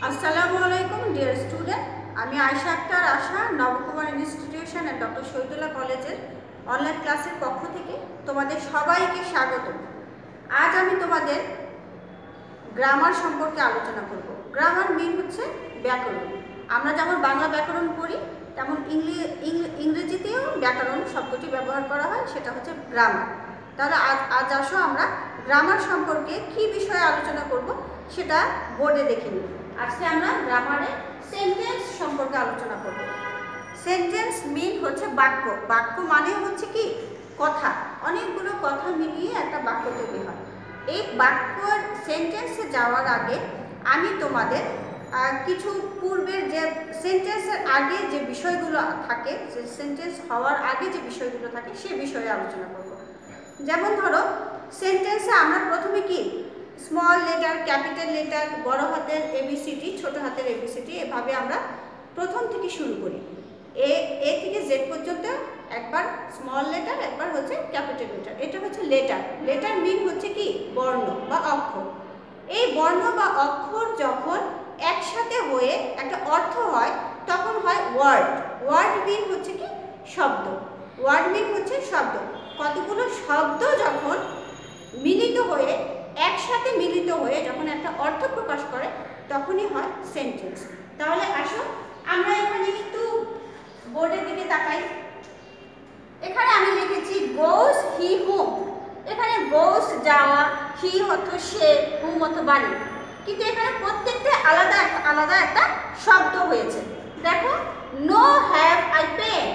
আসসালামু আলাইকুম dear student, আমি Ayesha Akter Asha Nabakumar institution and doctor Shahidullah কলেজের অনলাইন ক্লাসের পক্ষ থেকে তোমাদের সবাইকে স্বাগত। আজ আমি তোমাদের গ্রামার সম্পর্কে আলোচনা করব। গ্রামার মিন হচ্ছে ব্যাকরণ। আমরা যেমন বাংলা ব্যাকরণ পড়ি তেমন ইংরেজিতেও ব্যাকরণ শব্দটি ব্যবহার করা হয়, সেটা হচ্ছে গ্রামার। তাহলে আজ আসো আমরা গ্রামার সম্পর্কে কি বিষয়ে আলোচনা করব সেটা বোর্ডে দেখে নিই। আজকে আমরা গ্রামারের সেন্টেন্স সম্পর্কে আলোচনা করব। সেন্টেন্স মিন হচ্ছে বাক্য। বাক্য মানে হচ্ছে কি কথা, অনেকগুলো কথা মিলিয়ে একটা বাক্য তৈরি হয়। এই বাক্যর সেন্টেন্সে যাওয়ার আগে আমি তোমাদের কিছু পূর্বের যে সেন্টেন্সের আগে যে বিষয়গুলো থাকে, যে সেন্টেন্স হওয়ার আগে যে বিষয়গুলো থাকে সে বিষয়ে আলোচনা করব। যেমন ধরো, সেন্টেন্সে আমরা প্রথমে কি স্মল লেটার, ক্যাপিটাল লেটার, বড় হাতের এবিসিডি, ছোট হাতের এবিসিডি, এভাবে আমরা প্রথম থেকে শুরু করি। এ থেকে জেড পর্যন্ত একবার স্মল লেটার, একবার হচ্ছে ক্যাপিটাল লেটার। এটা হচ্ছে লেটার। লেটার মিন হচ্ছে কি বর্ণ বা অক্ষর। এই বর্ণ বা অক্ষর যখন একসাথে হয়ে একটা অর্থ হয় তখন হয় ওয়ার্ড। ওয়ার্ড মিন হচ্ছে কি শব্দ। ওয়ার্ড মিন হচ্ছে শব্দ। কতগুলো শব্দ যখন মিলিত হয়ে একসাথে মিলিত হয়ে যখন একটা অর্থ প্রকাশ করে তখনই হয় সেন্টেন্স। তাহলে আসো আমরা এখানে একটু বোর্ডের দিকে তাকাই। এখানে আমি লিখেছি গোস হি হোম। এখানে গোস যাওয়া, হি অর্থ সে, হোম অর্থ বাড়ি, কিন্তু এখানে প্রত্যেকটা আলাদা আলাদা একটা শব্দ হয়েছে। দেখো, no have I pen,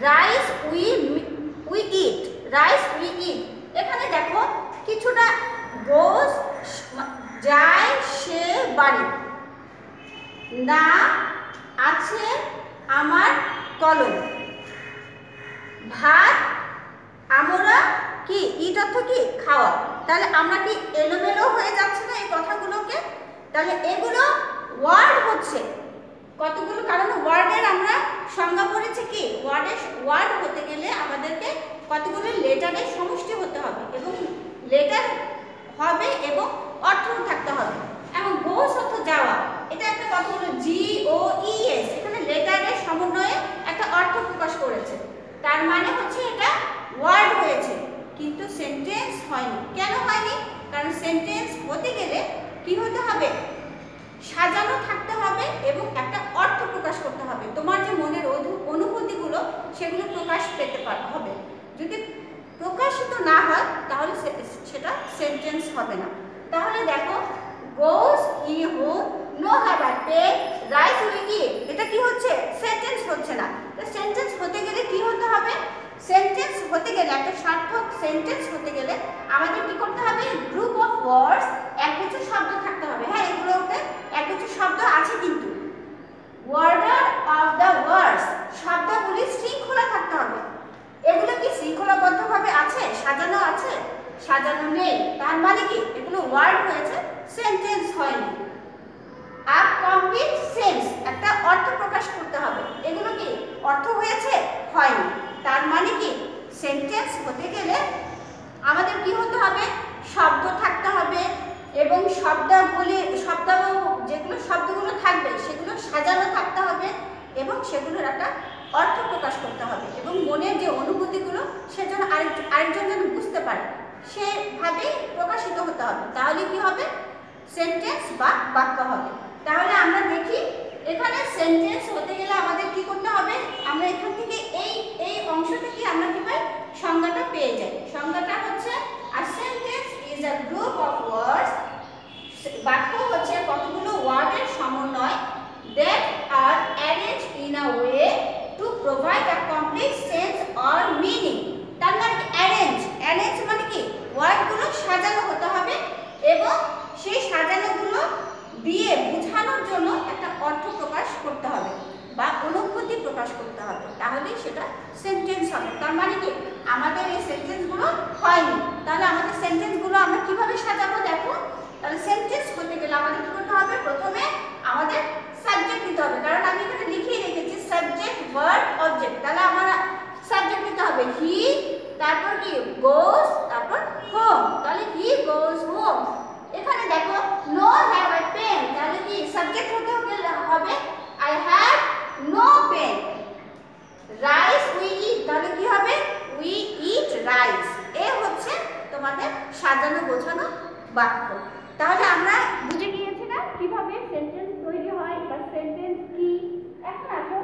rice we eat, rice we eat. এখানে দেখো কিছুটা গোস যায় সে বাড়ি, না আছে আমার কলম, ভাত আমরা কি ইট অর্থ কি খাওয়া। তাহলে আমরা কি এলোমেলো হয়ে যাচ্ছে না এই কথাগুলোকে? তাহলে এগুলো ওয়ার্ড হচ্ছে কতগুলো, কারণ ওয়ার্ডের আমরা সংজ্ঞা পড়েছি কি ওয়ার্ড হতে গেলে আমাদেরকে কতগুলো লেটারের সমষ্টি হতে হবে এবং লেটার হবে এবং অর্থ থাকতে হবে। এবং গোস অর্থ যাওয়া, এটা একটা কতগুলো GOES, এখানে লেটারের সমন্বয়ে একটা অর্থ প্রকাশ করেছে। তার মানে হচ্ছে এটা ওয়ার্ড হয়েছে কিন্তু সেন্টেন্স হয়নি। কেন হয়নি? কারণ সেন্টেন্স হতে গেলে কি হতে হবে? সাজানো থাকতে হবে এবং একটা অর্থ প্রকাশ করতে হবে। তোমার যে মনের অনুভূতিগুলো সেগুলো প্রকাশ পেতে হবে। যদি প্রকাশিত না হয় তাহলে সেটা সেন্টেন্স হবে না। তাহলে দেখো, goes he home, no have I pen, rice we eat, এটা কি হচ্ছে? সেন্টেন্স হচ্ছে না। তো সেন্টেন্স হতে গেলে কি হতে হবে? সেন্টেন্স হতে গেলে, একটা সার্থক সেন্টেন্স হতে গেলে আমাদের কি করতে হবে? গ্রুপ অফ ওয়ার্ডস, একগুচ্ছ শব্দ থাকতে হবে। হ্যাঁ, এগুলোতে একগুচ্ছ শব্দ আছে, কিন্তু অর্ডার অফ দ্য ওয়ার্ডস, শব্দগুলি শৃঙ্খলা থাকতে হবে। এগুলো কি শৃঙ্খলাবদ্ধভাবে আছে, সাজানো আছে? সাজানো নেই। তার মানে কি এগুলো ওয়ার্ড হয়েছে, সেন্টেন্স হয়নি। আপ কমপ্লিট সেন্স, একটা অর্থ প্রকাশ করতে হবে। এগুলো কি অর্থ হয়েছে? হয়নি। তার মানে কি সেন্টেন্স হতে গেলে আমাদের কি হতে হবে? শব্দ থাকতে হবে এবং যেগুলো শব্দগুলো থাকবে সেগুলো সাজানো থাকতে হবে এবং সেগুলোর একটা অর্থ প্রকাশ করতে হবে এবং মনের যে অনুভূতিগুলো সেজন্য আরেকজন যেন বুঝতে পারে সেভাবে প্রকাশিত হতে হবে। তাহলে কি হবে? সেন্টেন্স বা বাক্য হবে। তাহলে আমরা দেখি এখানে সেন্টেন্স হতে গেলে আমাদের কি করতে হবে? আমরা এখান থেকে এই অংশ থেকে আমরা কি পাই? সংজ্ঞাটা পেয়ে যাই। সংজ্ঞাটা হচ্ছে a sentence is a group of words. বাক্য হচ্ছে কতগুলো ওয়ার্ডের সমন্বয় that are arranged in a way to provide a complete sense or meaning. তার মানে অ্যারেঞ্জ মানে কি ওয়ার্ডগুলো সাজানো হতে হবে এবং সেই সাজানোগুলো দিয়ে বোঝানোর জন্য একটা অর্থ প্রকাশ করতে হবে বা অনুভূতি প্রকাশ করতে হবে, তাহলেই সেটা সেন্টেন্স হবে। তার মানে কি আমাদের এই সেন্টেন্সগুলো হয়নি। তাহলে আমাদের সেন্টেন্সগুলো আমরা কিভাবে সাজাবো? দেখো, তাহলে সেন্টেন্স হতে গেলে আমাদের কি করতে হবে? প্রথমে আমাদের সাবজেক্ট নিতে হবে, কারণ আমি এখানে লিখিয়ে রেখেছি সাবজেক্ট ভার্ব অবজেক্ট। তাহলে আমার সাবজেক্ট নিতে হবে হি, তারপর কি গোস, তারপর হোম। তাহলে হি গোস হোম। এখানে দেখো নো হ্যাভ আই পেন, তাহলে কি সাবজেক্ট তাহলে আমরা বুঝে গিয়েছি না কিভাবে সেন্টেন্স তৈরি হয় বা সেন্টেন্স কি। এখন আসো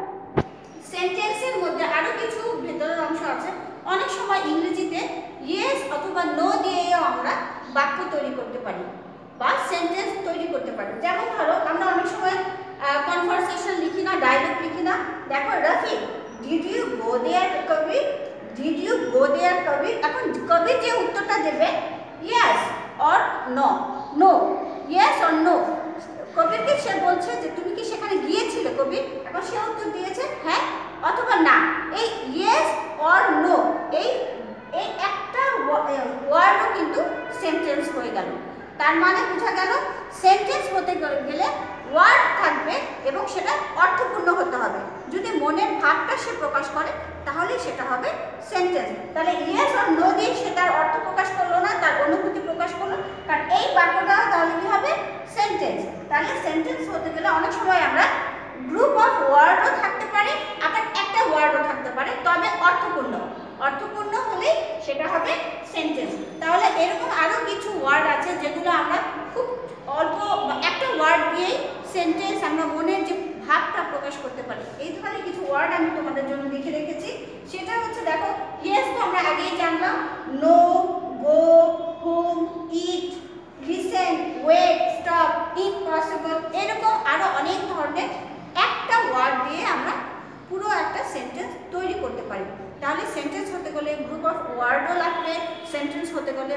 সেন্টেন্সের মধ্যে আরো কিছু ভেতরের অংশ আছে। অনেক সময় ইংরেজিতে ইয়েস অথবা নো দিয়েও আমরা বাক্য তৈরি করতে পারি বা সেন্টেন্স তৈরি করতে পারি। যেমন ধরো আমরা অনেক সময় কনভারসেশন লিখি না, ডায়লগ লিখি না। দেখো Rafi, did you go there Kabir, did you go there Kabir. এখন কবির যে উত্তরটা দেবে yes or no, no, yes or no. কবিরকে সে বলছে যে তুমি কি সেখানে গিয়েছিলে কবির, এখন সে উত্তর দিয়েছে হ্যাঁ অথবা না। এই ইয়েস অর নো এই একটা ওয়ার্ডও কিন্তু সেন্টেন্স হয়ে গেল। তার মানে বোঝা গেল সেন্টেন্স হতে গেলে ওয়ার্ড থাকবে এবং সেটা অর্থপূর্ণ হতে হবে। যদি মনের ভাবটা সে প্রকাশ করে তাহলে সেটা হবে সেন্টেন্স। তাহলে ইয়েস আর নো দিয়ে সে তার অর্থ প্রকাশ করলো না, তার অনুভূতি প্রকাশ করলো, কারণ এই বাক্যটা তাহলে কি হবে সেন্টেন্স। তাহলে সেন্টেন্স হতে গেলে অনেক সময় আমরা গ্রুপ অফ ওয়ার্ডও থাকতে পারে, আবার একটা ওয়ার্ডও থাকতে পারে, তবে অর্থপূর্ণ। অর্থপূর্ণ হলেই সেটা হবে সেন্টেন্স। তাহলে এরকম আরো কিছু ওয়ার্ড আছে যেগুলো আমরা খুব অল্প একটা ওয়ার্ড দিয়েই সেন্টেন্স আমরা মনের যে ভাবটা প্রকাশ করতে পারি। এই ধরনের কিছু ওয়ার্ড আমি তোমাদের জন্য লিখে রেখেছি। সেটা হচ্ছে দেখো ইয়েস তো আমরা আগেই জানলাম, নো, গো, হোম, ইট, লিসেন, ওয়েট, স্টপ, ইম্পসিবল, এরকম আরো অনেক ধরনের একটা ওয়ার্ড দিয়ে আমরা পুরো একটা সেন্টেন্স তৈরি করতে পারি। তাহলে সেন্টেন্স হতে গেলে গ্রুপ অফ ওয়ার্ডও লাগবে, সেন্টেন্স হতে গেলে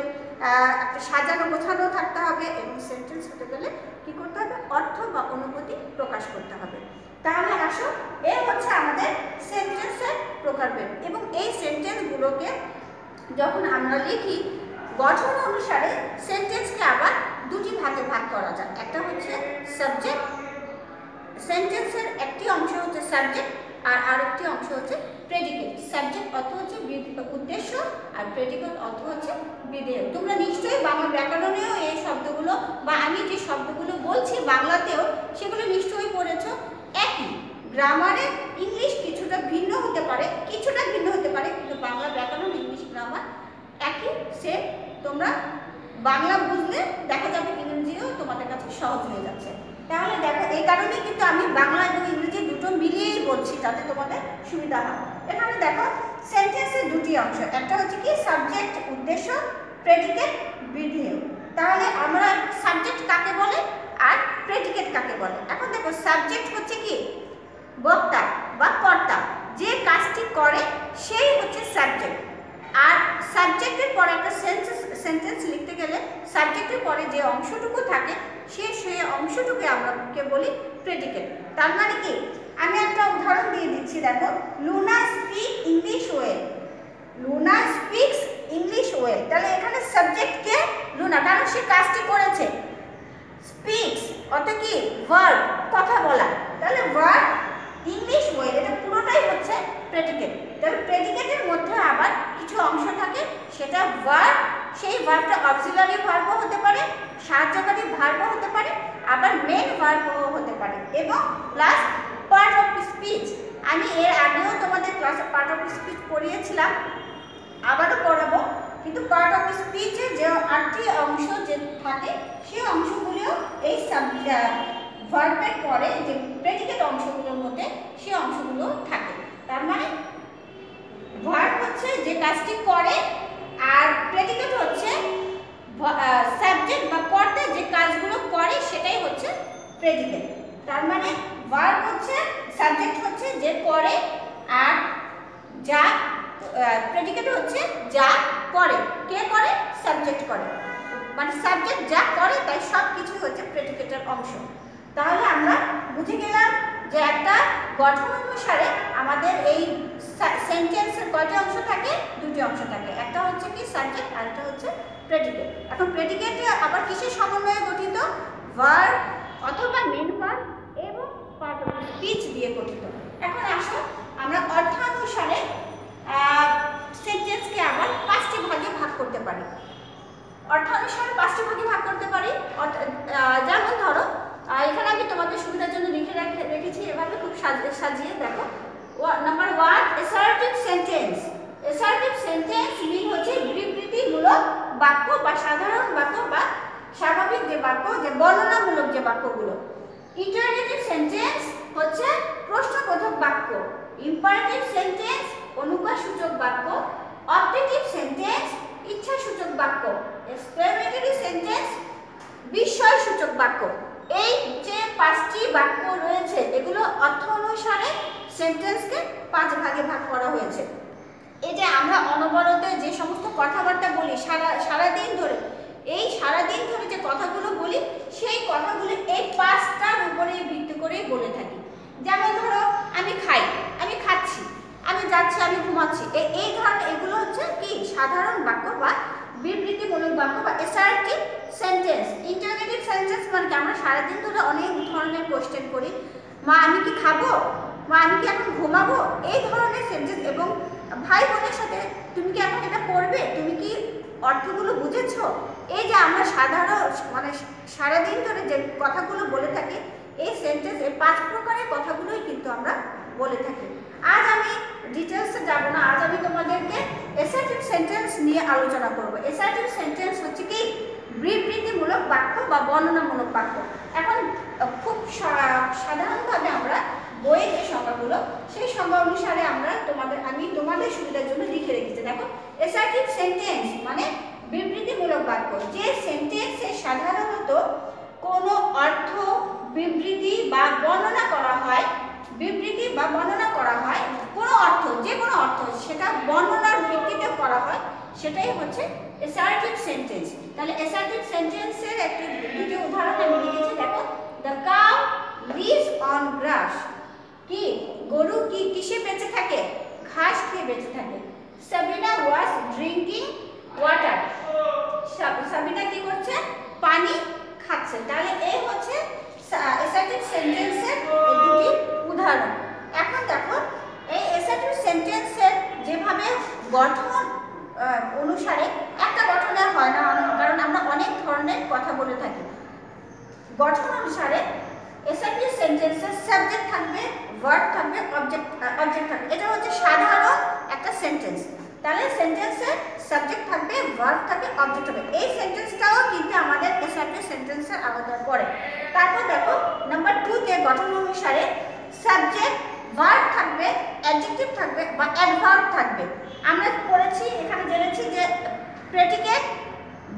একটা সাজানো গোছানো থাকতে হবে, এবং সেন্টেন্স হতে গেলে কি করতে হবে অর্থ বা অনুভূতি প্রকাশ করতে হবে। তাহলে আসো এই হচ্ছে আমাদের সেন্টেন্সের প্রকারভেদ। এবং এই সেন্টেন্সগুলোকে যখন আমরা লিখি গঠন অনুসারে সেন্টেন্সকে আবার দুটি ভাগে ভাগ করা যায়। একটা হচ্ছে সাবজেক্ট, সেন্টেন্সের একটি অংশ হচ্ছে সাবজেক্ট আর আরেকটি অংশ হচ্ছে প্রেডিকেট। সাবজেক্ট অর্থ হচ্ছে উদ্দেশ্য আর প্রেডিকেট অর্থ হচ্ছে বিধেয়। তোমরা নিশ্চয়ই বাংলা ব্যাকরণেও এই শব্দগুলো বা আমি যে শব্দগুলো বলছি বাংলাতেও সেগুলো নিশ্চয়ই পড়েছো। একই গ্রামারে ইংলিশ কিছুটা ভিন্ন হতে পারে, কিন্তু বাংলা ব্যাকরণ ইংলিশ গ্রামার একই সে। তোমরা বাংলা বুঝলে দেখা যাবে ইংরেজিও তোমাদের কাছে সহজ হয়ে যাচ্ছে। তাহলে দেখো এই কারণেই কিন্তু আমি বাংলা এবং ইংরেজি দুটো মিলিয়েই বলছি যাতে তোমাদের সুবিধা হয়। এখানে দেখো সেন্টেন্সের দুটি অংশ, একটা হচ্ছে কি সাবজেক্ট উদ্দেশ্য, প্রেডিকেট বিধেয়। তাহলে আমরা সাবজেক্ট কাকে বলে আর প্রেডিকেট কাকে বলে। এখন দেখো সাবজেক্ট হচ্ছে কি বক্তা বা কর্তা, যে কাজটি করে সেই হচ্ছে সাবজেক্ট। আর সাবজেক্টের পরে একটা সেন্টেন্স লিখতে গেলে সাবজেক্টের পরে যে অংশটুকু থাকে সেই অংশটুকু আমরা বলি প্রেডিকেট। তার মানে কি আমি একটা উদাহরণ দিয়ে দিচ্ছি। দেখো Luna speak English well, Luna speaks English well. তাহলে এখানে সাবজেক্ট কে লুনা, কারণ সে কাজটি করেছে। স্পিক্স অর্থ কি ভার্ব, কথা বলা। তাহলে ভার্ব ইংলিশ ওয়েল এটা পুরোটাই হচ্ছে প্রেডিকেট। তাহলে প্রেডিকেটের মধ্যে আবার কিছু অংশ থাকে, সেটা ভার্ব। সেই ভার্বটা অক্সিলারি ভার্বও হতে পারে, সাহায্যকারী ভার্বও হতে পারে, আবার মেন ভার্বও হতে পারে, এবং প্লাস পার্ট অফ স্পিচ। আমি এর আগেও তোমাদের ক্লাসে পার্ট অফ স্পিচ পড়িয়েছিলাম, আবারও পড়াবো। কিন্তু পার্ট অফ স্পিচে যে 8টি অংশ যে থাকে সেই অংশগুলিও এই ভার্বের পরে যে প্রেডিকেট অংশগুলোর মধ্যে সেই অংশগুলো থাকে। তার মানে ভার্ব হচ্ছে যে কাজটি করে, আর প্রেডিকেট হচ্ছে সাবজেক্ট বা কর্তা যে কাজগুলো করে সেটাই হচ্ছে প্রেডিকেট। তার মানে ভার্ব হচ্ছে সাবজেক্ট হচ্ছে যে করে, আর যা প্রেডিকেট হচ্ছে যা করে। কে করে? সাবজেক্ট করে। মানে সাবজেক্ট যা করে তাই সব কিছু হচ্ছে প্রেডিকেটের অংশ। তাহলে আমরা বুঝে গেলাম যে একটা গঠন অনুসারে আমাদের এই সেন্টেন্সের কয়টি অংশ থাকে? দুটি অংশ থাকে, একটা হচ্ছে কি সাবজেক্ট আর একটা হচ্ছে প্রেডিকেট। এখন প্রেডিকেট আবার কিসের সমন্বয়ে গঠিত? ভার্ব অথবা মেন ভার্ব এবং পার্ট অফ স্পিচ দিয়ে গঠিত। এখন আসো আমরা অর্থানুসারে সেন্টেন্সকে আবার 5টি ভাগে ভাগ করতে পারি। অর্থানুসারে 5টি ভাগে ভাগ করতে পারি। যেমন ধরো এখানে আমি তোমাদের সুবিধার জন্য লিখে রেখেছি এভাবে খুব সাজিয়ে। দেখো number 1 assertive sentence. Assertive sentence mean হচ্ছে বিবৃতিমূলক বাক্য বা সাধারণ বাক্য বা স্বাভাবিক যে বাক্য, যে বর্ণনামূলক যে বাক্যগুলো। ইন্টারোগেটিভ সেন্টেন্স হচ্ছে প্রশ্নবোধক বাক্য, ইম্পারেটিভ সেন্টেন্স অনুজ্ঞাসূচক বাক্য, অবজেক্টিভ সেন্টেন্স ইচ্ছাসূচক বাক্য, এক্সক্লেমেটরি সেন্টেন্স বিস্ময়সূচক বাক্য। এই যে 5টি বাক্য রয়েছে এগুলো অর্থ অনুসারে সেন্টেন্সকে 5 ভাগে ভাগ করা হয়েছে। এই যে আমরা অনবরত যে সমস্ত কথাবার্তা বলি সারাদিন ধরে, এই সারাদিন ধরে যে কথাগুলো বলি সেই কথাগুলো এই 5টার উপরে ভিত্তি করেই বলে থাকি। যেমন ধরো আমি খাই, আমি খাচ্ছি, আমি যাচ্ছি, আমি ঘুমাচ্ছি, এই ধরনের এগুলো হচ্ছে কি সাধারণ বাক্য বা বিবৃতিমূলক বাক্য বা অ্যাসার্টিভ সেন্টেন্স। ইন্টারোগেটিভ সেন্টেন্স মানে কি আমরা সারাদিন ধরে অনেক ধরনের কোশ্চেন করি, মা আমি কি খাবো, মা আমি কি এখন ঘুমাবো, এই ধরনের সেন্টেন্স। এবং ভাই বোনের সাথে তুমি কি এখন এটা পড়বে, তুমি কি অর্থগুলো বুঝেছো, এই যে আমরা মানে সারাদিন ধরে যে কথাগুলো বলে থাকি এই সেন্টেন্স, এই 5 প্রকারের কথাগুলোই কিন্তু আমরা বলে থাকি। আজ আমি ডিটেলসে যাব না, আজ আমি তোমাদেরকে অ্যাসার্টিভ সেন্টেন্স নিয়ে আলোচনা করব। অ্যাসার্টিভ সেন্টেন্স হচ্ছে কি বিবৃতিমূলক বাক্য বা বর্ণনামূলক বাক্য। এখন খুব সাধারণভাবে আমরা বইয়ের যে সংজ্ঞাগুলো সেই সংজ্ঞা অনুসারে আমি তোমাদের সুবিধার জন্য লিখে রেখেছি। দেখো, অ্যাসার্টিভ সেন্টেন্স মানে বিবৃতিমূলক বাক্য, যে সেন্টেন্সে সাধারণত কোনো অর্থ বিবৃতি বা বর্ণনা করা হয়, বিবৃতি বা বর্ণনা করা হয়, কোনো অর্থ, যে কোনো অর্থ সেটা বর্ণনার ভিত্তিতে করা হয়, সেটাই হচ্ছে অ্যাসার্টিভ সেন্টেন্স। তাহলে অ্যাসার্টিভ সেন্টেন্সের একটি দুটি উদাহরণ আমি লিখেছি। দেখো, the cow lives on grass, কি গরু কি কিসে বেঁচে থাকে, ঘাস খেয়ে বেঁচে থাকে। সাবিনা ওয়াজ ড্রিঙ্কিং ওয়াটার, সাবিনা কি করছে, পানি খাচ্ছে। তাহলে এই হচ্ছে অ্যাসার্টিভ সেন্টেন্সের দুটি উদাহরণ। এখন দেখো, এই অ্যাসার্টিভ সেন্টেন্সের যেভাবে গঠন অনুসারে একটা গঠনের হয় না, কারণ আমরা অনেক ধরনের কথা বলে থাকি। গঠন অনুসারে অ্যাসার্টিভ সেন্টেন্সের সাবজেক্ট থাকবে, ভার্ব থাকবে, অবজেক্ট থাকবে। এটা হচ্ছে সাধারণ একটা সেন্টেন্স। তাহলে সেন্টেন্সের সাবজেক্ট থাকবে, ভার্ব থাকবে, অবজেক্ট হবে। এই সেন্টেন্সটাও কিন্তু আমাদের অ্যাসার্টিভ সেন্টেন্সের আওতায় পড়ে। তারপর দেখো, নাম্বার 2 তে গঠন অনুসারে সাবজেক্ট, ভার্ব থাকবে, অ্যাডজেক্টিভ থাকবে বা অ্যাডভার্ব থাকবে। আমরা পড়েছি, এখানে জেনেছি যে প্রেডিকেট,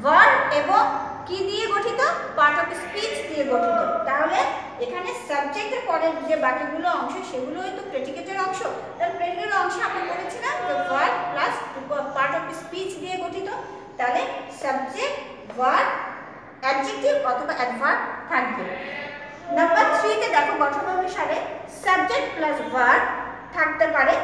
ভার্ব এবং কি দিয়ে গঠিত, পার্ট অফ স্পিচ দিয়ে গঠিত। তাহলে এখানে সাবজেক্টের পরে যে বাকিগুলো অংশ সেগুলোই তো প্রেডিকেটের অংশ। তাহলে প্রেডিকেটের অংশ আমরা পড়েছিলাম যে verb plus part of speech দিয়ে গঠিত। তাহলে সাবজেক্ট, ভার্ব, অ্যাডজেক্টিভ অথবা অ্যাডভার্ব থাকবে। নাম্বার 3 তে দেখো, গঠন অনুসারে সাবজেক্ট প্লাস ভার্ব থাকতে পারে,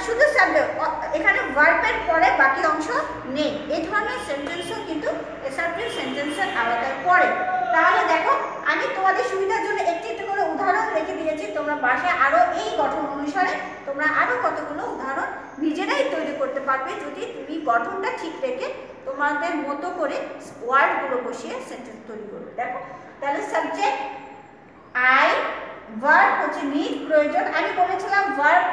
শুধু সাবজেক্ট, এখানে ভার্বের পরে বাকি অংশ নেই। এই ধরনের সেন্টেন্সও কিন্তু অ্যাসার্টিভ সেন্টেন্সের আওতায় পড়ে। তাহলে দেখো, আমি তোমাদের সুবিধার জন্য একটি একটি করে উদাহরণ রেখে দিয়েছি। তোমরা বাসায় আরো এই গঠন অনুসারে তোমরা আরো কতগুলো উদাহরণ নিজেরাই তৈরি করতে পারবে, যদি তুমি গঠনটা ঠিক রেখে তোমাদের মতো করে ওয়ার্ডগুলো বসিয়ে সেন্টেন্স তৈরি করবে। দেখো, তাহলে সাবজেক্ট আই, ভার্ব হচ্ছে নিড, প্রয়োজন। আমি বলেছিলাম ভার্ব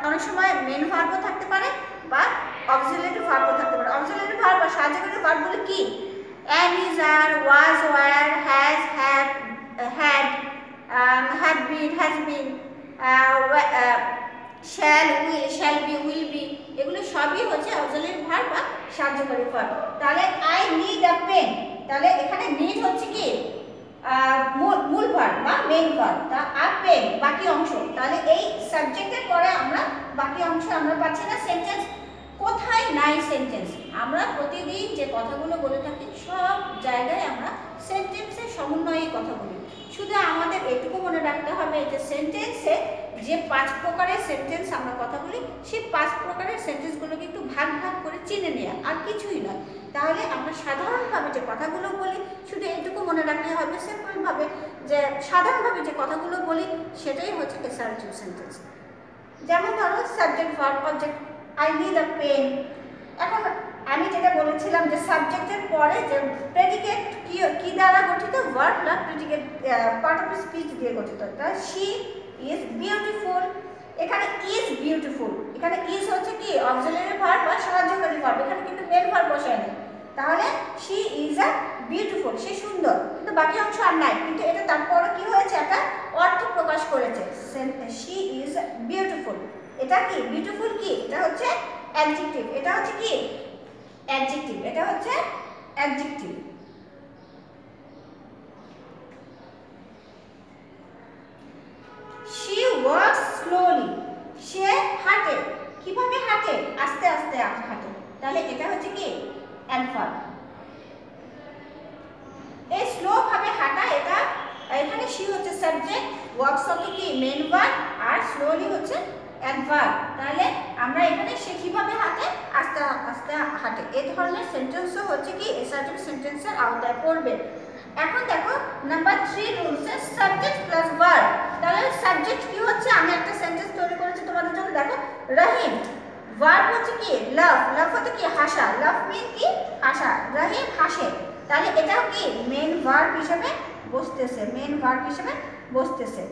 অনেক সময় মেন ভার্বও থাকতে পারে বা অক্সিলারি ভার্বও থাকতে পারে। অক্সিলারি ভার্ব বা সাহায্যকারী ভার্বগুলো কি, am, is, are, was, were, has, have, had, have been, has been, shall, will, shall be, will be, এগুলো সবই হচ্ছে অক্সিলারি ভার্ব বা সাহায্যকারী ভার্ব। তাহলে আই নিড আ পেন, তাহলে এখানে নিড হচ্ছে কি মূল ভার্ব বা মেইন ভার্ব, তা আ পেন বাকি অংশ। তাহলে এই সাবজেক্টের পরে আমরা বাকি অংশ আমরা পাচ্ছি না। সেন্টেন্স কোথায় নাই সেন্টেন্স, আমরা প্রতিদিন যে কথাগুলো বলে থাকি সব জায়গায় আমরা সেন্টেন্সের সমন্বয়ে কথা বলি। শুধু আমাদের এটুকু মনে রাখতে হবে যে সেন্টেন্সে যে 5 প্রকারের সেন্টেন্স আমরা কথা বলি, সেই 5 প্রকারের সেন্টেন্সগুলোকে একটু ভাগ ভাগ করে চিনে নেওয়া, আর কিছুই নয়। তাহলে আমরা সাধারণভাবে যে কথাগুলো বলি শুধু এইটুকু মনে রাখতে হবে, সিম্পলভাবে যে সাধারণভাবে যে কথাগুলো বলি সেটাই হচ্ছে অ্যাসার্টিভ সেন্টেন্স। যেমন ধরো subject, verb, object, I need a pen. এখন আমি যেটা বলেছিলাম যে সাবজেক্টের পরে যে প্রেডিকেট কি দ্বারা গঠিত, verb plus predicate part of speech দিয়ে গঠিত। তাহলে শি ইজ বিউটিফুল, এখানে ইজ বিউটিফুল, এখানে ইজ হচ্ছে কি অক্সিলারি ভার্ব বা সাহায্যকারী ভার্ব, এখানে কিন্তু মেন ভার্ব বসায়নি। তাহলে শি ইজ আ বিউটিফুল, সে সুন্দর, কিন্তু বাকি অংশ আর নাই, কিন্তু এটা তারপরে কি হয়েছে, একটা অর্থ প্রকাশ করেছে। শি ইজ বিউটিফুল, এটা কি বিউটিফুল, কি এটা হচ্ছে অ্যাডজেক্টিভ, এটা হচ্ছে কি অ্যাডজেক্টিভ, এটা হচ্ছে অ্যাডজেক্টিভ। she walks slowly, সে হাঁটে, কিভাবে হাঁটে, আস্তে আস্তে হাঁটে, তাহলে এটা হচ্ছে কি অ্যাডভার্ব। এই স্লো ভাবে হাঁটা, এটা এখানে she হচ্ছে সাবজেক্ট, walks হচ্ছে কি মেইন ভার্ব, আর স্লোলি হচ্ছে অ্যাডভার্ব। তাহলে আমরা এখানে সে কিভাবে হাঁটে, আস্তে আস্তে হাঁটে, এই ধরনের সেন্টেন্সও হচ্ছে কি অ্যাসার্টিভ সেন্টেন্সের আওতায় পড়বে। এখন দেখো নাম্বার 3 রুলসে সাবজেক্ট প্লাস ভার্ব। তাহলে সাবজেক্ট কি হচ্ছে, আমি একটা সেন্টেন্স তৈরি করেছি তোমাদের জন্য, দেখো রহিম। ভার্ব হচ্ছে কি লাভ, লাভ হচ্ছে কি হাসা, লাভ মিন কি হাসা, রহিম হাসে, তাহলে এটাও কি মেইন ভার্ব হিসেবে বসতেছে, মেইন ভার্ব হিসেবে বসতেছে,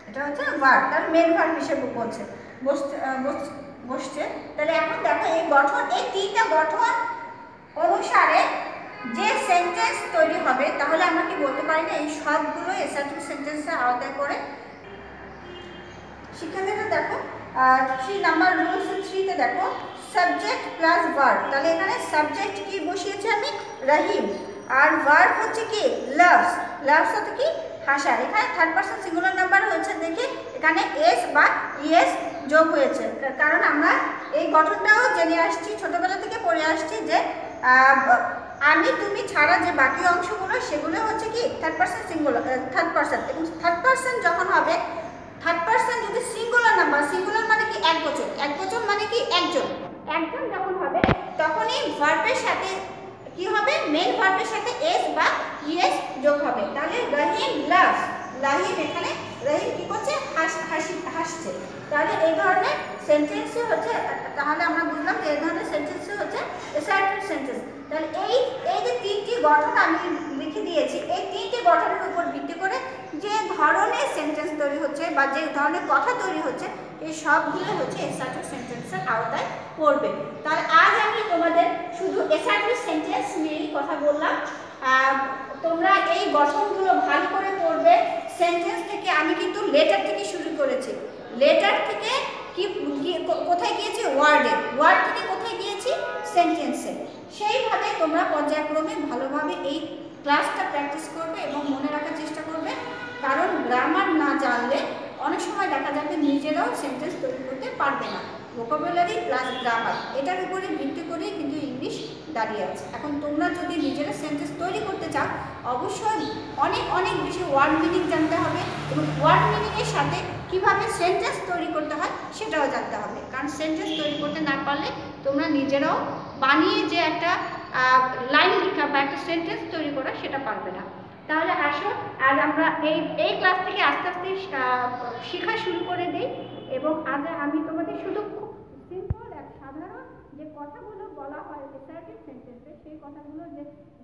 এটা হচ্ছে ভার্ব, তার মেইন ভার্ব হিসেবে বলছে বসছে। তাহলে এখন দেখো এই গঠন, এই তিনটা গঠন অনুসারে যে সেন্টেন্স তৈরি হবে, তাহলে আমরা কি বলতে পারি না এই সবগুলো অ্যাসার্টিভ সেন্টেন্সের আওতায় পড়ে। শিক্ষার্থীরা দেখো 3 নাম্বার রুলস 3 তে দেখো সাবজেক্ট প্লাস ভার্ব। তাহলে এখানে সাবজেক্ট কি বসিয়েছি আমি রহিম, আর ভার্ব হচ্ছে কি লাভস, লাভস হচ্ছে কি হাসা। এখানে থার্ড পারসন সিঙ্গুলার নাম্বার হয়েছে দেখে এখানে এস বা ইএস যোগ হয়েছে, কারণ আমরা এই গঠনটাও জেনে আসছি, ছোটবেলা থেকে পড়ে আসছি যে আমি তুমি ছাড়া যে বাকি অংশগুলো সেগুলো হচ্ছে কি third person singular, third person. এবং থার্ড পারসন যখন হবে, থার্ড পারসন যদি সিঙ্গুলার নাম্বার, সিঙ্গুলার মানে কি এক বচন, এক বচন মানে কি একজন, একজন যখন হবে তখনই ভার্বের সাথে কি হবে, মেইন ভার্বের সাথে এস বা ইএস যোগ হবে। তাহলে রহিম লাভস, রহিম এখানে রহিম কি করছে, হাসছে। তাহলে এই ধরনের সেন্টেন্স হচ্ছে, তাহলে আমরা বুঝলাম যে এই ধরনের সেন্টেন্স হচ্ছে অ্যাসার্টিভ সেন্টেন্স। তাহলে এই যে তিনটি গঠন আমি লিখে দিয়েছি, এই তিনটি গঠনের উপর ভিত্তি করে যে ধরনের সেন্টেন্স তৈরি হচ্ছে বা যে ধরনের কথা তৈরি হচ্ছে, এই সবগুলো হচ্ছে অ্যাসার্টিভ সেন্টেন্সের আওতায় পড়বে। তাহলে আজ আমি তোমাদের শুধু অ্যাসার্টিভ সেন্টেন্স নিয়েই কথা বললাম। তোমরা এই গঠনগুলো ভালো করে পড়বে। সেন্টেন্স থেকে আমি কিন্তু লেটার থেকে শুরু করেছি, লেটার থেকে কি কোথায় গিয়েছি, ওয়ার্ডে, ওয়ার্ড থেকে কোথায় গিয়েছি, সেন্টেন্সে। সেইভাবে তোমরা পর্যায়ক্রমে ভালোভাবে এই ক্লাসটা প্র্যাকটিস করবে এবং মনে রাখার চেষ্টা করবে, কারণ গ্রামার না জানলে অনেক সময় দেখা যাবে নিজেরাও সেন্টেন্স তৈরি করতে পারবে না। ভোকাবুলারি প্লাস গ্রামার, এটার উপরে ভিত্তি করে কিন্তু ইংলিশ দাঁড়িয়ে আছে। এখন তোমরা যদি নিজেরা সেন্টেন্স তৈরি করতে চাও, অবশ্যই অনেক অনেক বেশি ওয়ার্ড মিনিং জানতে হবে, এবং ওয়ার্ড মিনিংয়ের সাথে কিভাবে সেন্টেন্স তৈরি করতে হয় সেটাও জানতে হবে, কারণ সেন্টেন্স তৈরি করতে না পারলে তোমরা নিজেরাও বানিয়ে যে একটা লাইন লেখা বা একটা সেন্টেন্স তৈরি করা সেটা পারবে না। তাহলে আসো আজ আমরা এই ক্লাস থেকে আস্তে আস্তে শেখা শুরু করে দিই, এবং আজ আমি তোমাদের শুধু খুব সিম্পল এক সাধারণ যে কথাগুলো বলা হয় অ্যাসার্টিভ সেন্টেন্সে, সেই কথাগুলো যে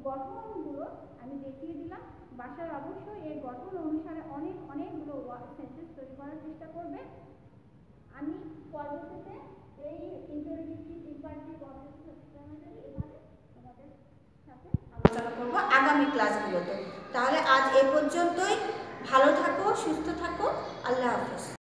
গঠনগুলো আমি দেখিয়ে দিলাম। বাসায় অবশ্যই এই গঠন অনুসারে অনেকগুলো সেন্টেন্স তৈরি করার চেষ্টা করবে। আমি পরবর্তীতে এই ইন্টারভিউটি এভাবে তোমাদের সাথে আলোচনা করব আগামী ক্লাসগুলোতে। তাহলে আজ এ পর্যন্তই। ভালো থাকো, সুস্থ থাকো, আল্লাহ হাফেজ।